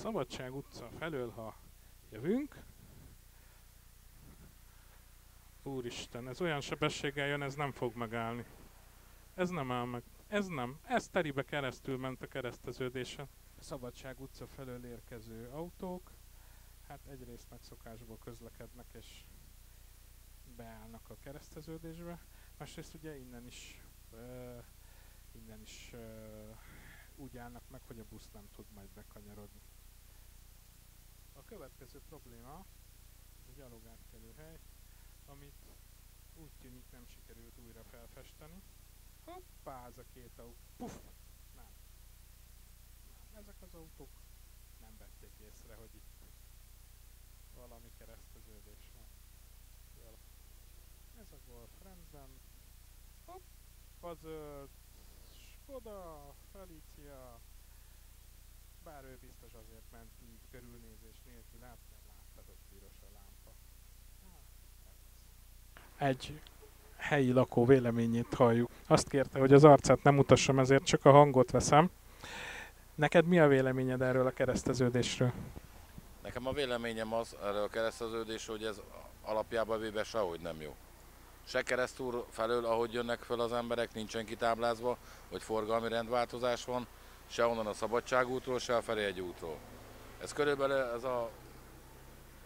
Szabadság utca felől, ha jövünk, úristen, ez olyan sebességgel jön, ez nem fog megállni. Ez nem áll meg. Ez nem. Ez teribe keresztül ment a kereszteződésen. A Szabadság utca felől érkező autók, hát egyrészt nagy szokásból közlekednek és beállnak a kereszteződésbe. Másrészt ugye innen is úgy állnak meg, hogy a busz nem tud majd bekanyarodni. A következő probléma a gyalogátkelőhely, amit úgy tűnik nem sikerült újra felfesteni. Hoppá, ez a két autó. Puff! Nem. Ezek az autók nem vették észre, hogy itt valami kereszteződés van. Ez a Golf rendben. Hopp, zöld. Skoda, Felicia. Bár ő biztos azért ment így körülnézés nélkül át, mert láttad, hogy piros a lámpa. Egy helyi lakó véleményét halljuk. Azt kérte, hogy az arcát nem mutassam, ezért csak a hangot veszem. Neked mi a véleményed erről a kereszteződésről? Nekem a véleményem az erről a kereszteződésről, hogy ez alapjában véve sehogy nem jó. Se keresztúr felől, ahogy jönnek föl az emberek, nincsen kitáblázva, hogy forgalmi rendváltozás van, se onnan a Szabadságútról, se a Ferihegy útról. Ez körülbelül ez a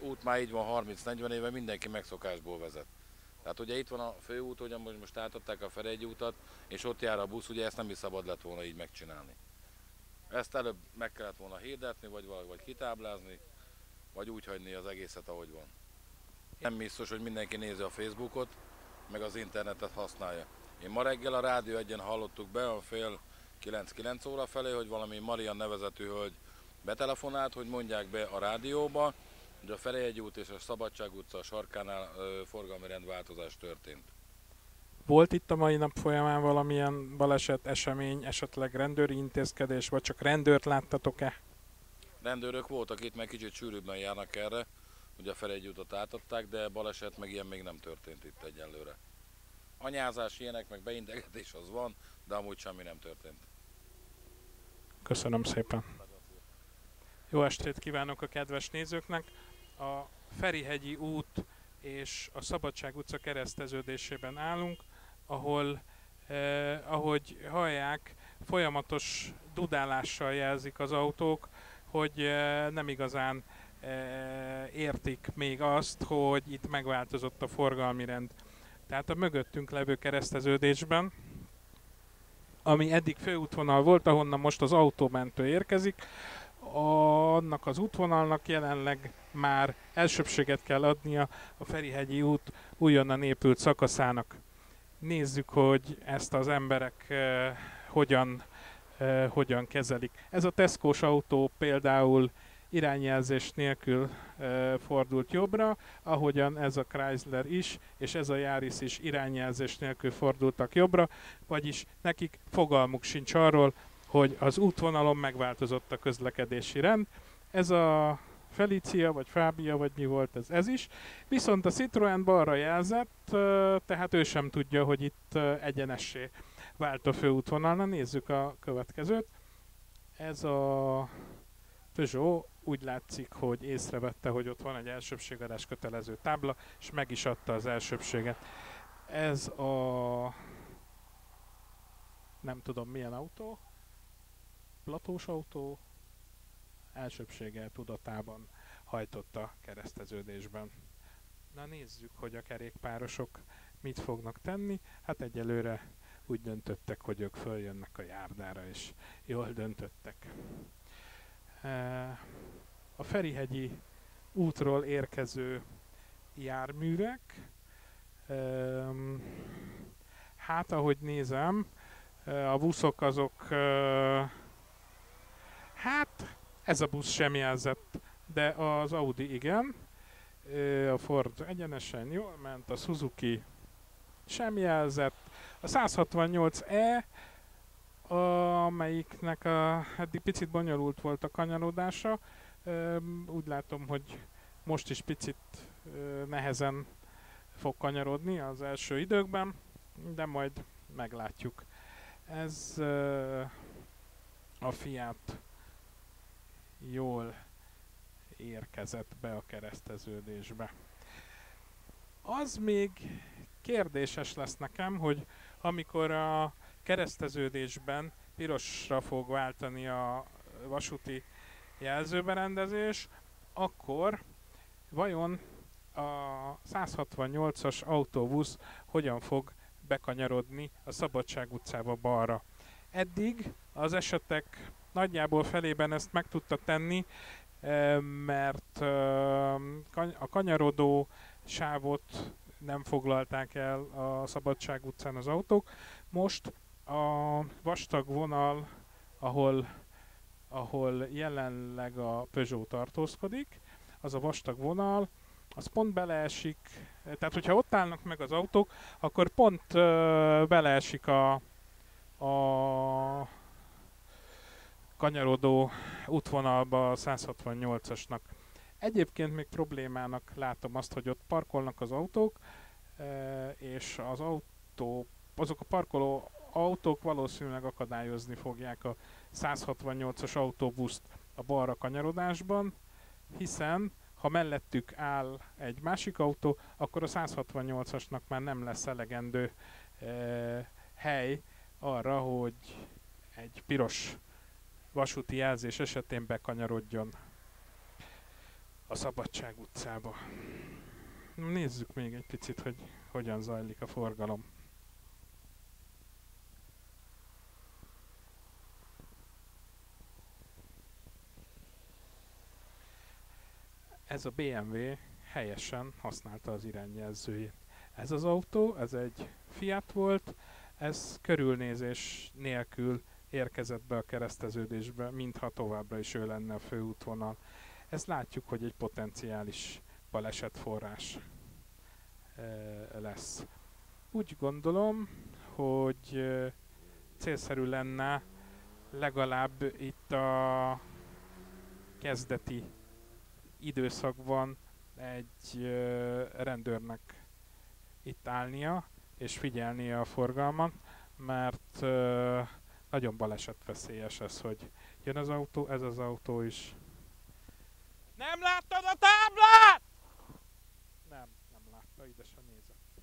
út már így van 30-40 éve, mindenki megszokásból vezet. Tehát ugye itt van a főút, hogy most átadták a Ferihegy útat, és ott jár a busz, ugye ezt nem is szabad lett volna így megcsinálni. Ezt előbb meg kellett volna hirdetni, vagy kitáblázni, vagy úgy hagyni az egészet, ahogy van. Nem biztos, hogy mindenki nézi a Facebookot, meg az internetet használja. Én ma reggel a Rádió Egyen hallottuk be, a fél 9 óra felé, hogy valami Marian nevezetű hölgy betelefonált, hogy mondják be a rádióba, hogy a Ferihegy út és a Szabadság utca sarkánál forgalmi rendváltozás történt. Volt itt a mai nap folyamán valamilyen baleset, esemény, esetleg rendőri intézkedés, vagy csak rendőrt láttatok-e? Rendőrök voltak itt, meg kicsit sűrűbben járnak erre, hogy a Ferihegy útat átadták, de baleset meg ilyen még nem történt itt egyelőre. Anyázás, ilyenek, meg beintegetés az van, de amúgy semmi nem történt. Köszönöm szépen. Jó estét kívánok a kedves nézőknek! A Ferihegyi út és a Szabadság utca kereszteződésében állunk, ahol, ahogy hallják, folyamatos dudálással jelzik az autók, hogy nem igazán értik még azt, hogy itt megváltozott a forgalmi rend. Tehát a mögöttünk levő kereszteződésben, ami eddig főútvonal volt, ahonnan most az autómentő érkezik, annak az útvonalnak jelenleg már elsőbbséget kell adnia a Ferihegyi út újonnan épült szakaszának. Nézzük, hogy ezt az emberek hogyan kezelik. Ez a Tesco-s autó például irányjelzés nélkül fordult jobbra, ahogyan ez a Chrysler is, és ez a Yaris is irányjelzés nélkül fordultak jobbra, vagyis nekik fogalmuk sincs arról, hogy az útvonalon megváltozott a közlekedési rend. Ez a Felicia, vagy Fábia, vagy mi volt ez is. Viszont a Citroën balra jelzett, tehát ő sem tudja, hogy itt egyenessé vált a főútvonal. Na nézzük a következőt. Ez a Peugeot úgy látszik, hogy észrevette, hogy ott van egy elsőbbségadás kötelező tábla, és meg is adta az elsőbbséget. Ez a nem tudom milyen autó, platós autó, elsőbbséggel tudatában hajtott a kereszteződésben. Na nézzük, hogy a kerékpárosok mit fognak tenni. Hát egyelőre úgy döntöttek, hogy ők följönnek a járdára, és jól döntöttek. A Ferihegyi útról érkező járművek, hát ahogy nézem, a buszok azok, hát ez a busz sem jelzett, de az Audi igen, a Ford egyenesen jól ment, a Suzuki sem jelzett, a 168E, amelyiknek eddig picit bonyolult volt a kanyarodása, úgy látom, hogy most is picit nehezen fog kanyarodni az első időkben, de majd meglátjuk. Ez a Fiat jól érkezett be a kereszteződésbe. Az még kérdéses lesz nekem, hogy amikor a kereszteződésben pirosra fog váltani a vasúti jelzőberendezés, akkor vajon a 168-as autóbusz hogyan fog bekanyarodni a Szabadság utcába balra. Eddig az esetek nagyjából felében ezt meg tudta tenni, mert a kanyarodó sávot nem foglalták el a Szabadság utcán az autók. Most a vastag vonal, ahol jelenleg a Peugeot tartózkodik, az a vastag vonal, az pont beleesik, tehát hogyha ott állnak meg az autók, akkor pont beleesik a kanyarodó útvonalba a 168-asnak. Egyébként még problémának látom azt, hogy ott parkolnak az autók, és azok a parkoló autók valószínűleg akadályozni fogják a 168-as autóbuszt a balra kanyarodásban, hiszen ha mellettük áll egy másik autó, akkor a 168-asnak már nem lesz elegendő hely arra, hogy egy piros vasúti jelzés esetén bekanyarodjon a Szabadság utcába. Nézzük még egy picit, hogy hogyan zajlik a forgalom. Ez a BMW helyesen használta az irányjelzőjét. Ez az autó, ez egy Fiat volt, ez körülnézés nélkül érkezett be a kereszteződésbe, mintha továbbra is ő lenne a főútvonal. Ezt látjuk, hogy egy potenciális balesetforrás lesz. Úgy gondolom, hogy célszerű lenne legalább itt a kezdeti időszakban egy rendőrnek itt állnia és figyelnie a forgalmat, mert nagyon balesetveszélyes ez, hogy jön az autó, ez az autó is. Nem láttad a táblát? Nem látta, ide se nézett.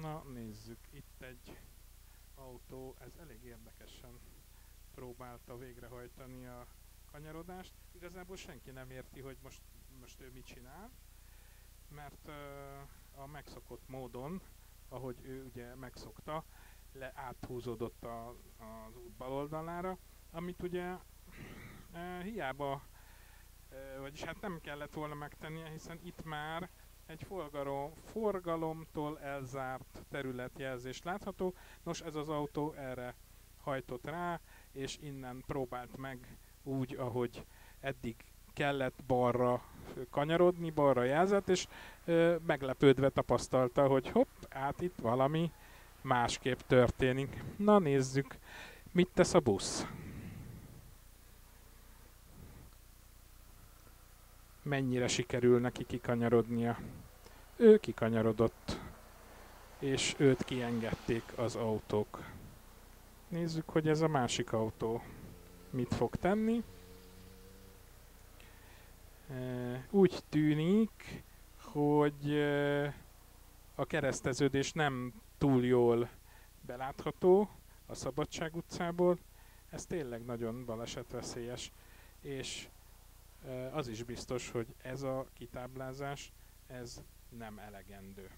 Na, nézzük, itt egy autó, ez elég érdekesen próbálta végrehajtani a kanyarodást. Igazából senki nem érti, hogy most ő mit csinál, mert a megszokott módon, ahogy ő ugye megszokta, áthúzódott az út bal oldalára, amit ugye hiába, vagyis hát nem kellett volna megtennie, hiszen itt már egy forgalomtól elzárt területjelzés látható. Nos, ez az autó erre hajtott rá, és innen próbált meg úgy, ahogy eddig kellett balra kanyarodni, balra jelzett, és meglepődve tapasztalta, hogy hopp, hát itt valami másképp történik. Na nézzük, mit tesz a busz. Mennyire sikerül neki kikanyarodnia. Ő kikanyarodott, és őt kiengedték az autók. Nézzük, hogy ez a másik autó mit fog tenni. Úgy tűnik, hogy a kereszteződés nem túl jól belátható a Szabadság utcából. Ez tényleg nagyon balesetveszélyes, és az is biztos, hogy ez a kitáblázás ez nem elegendő.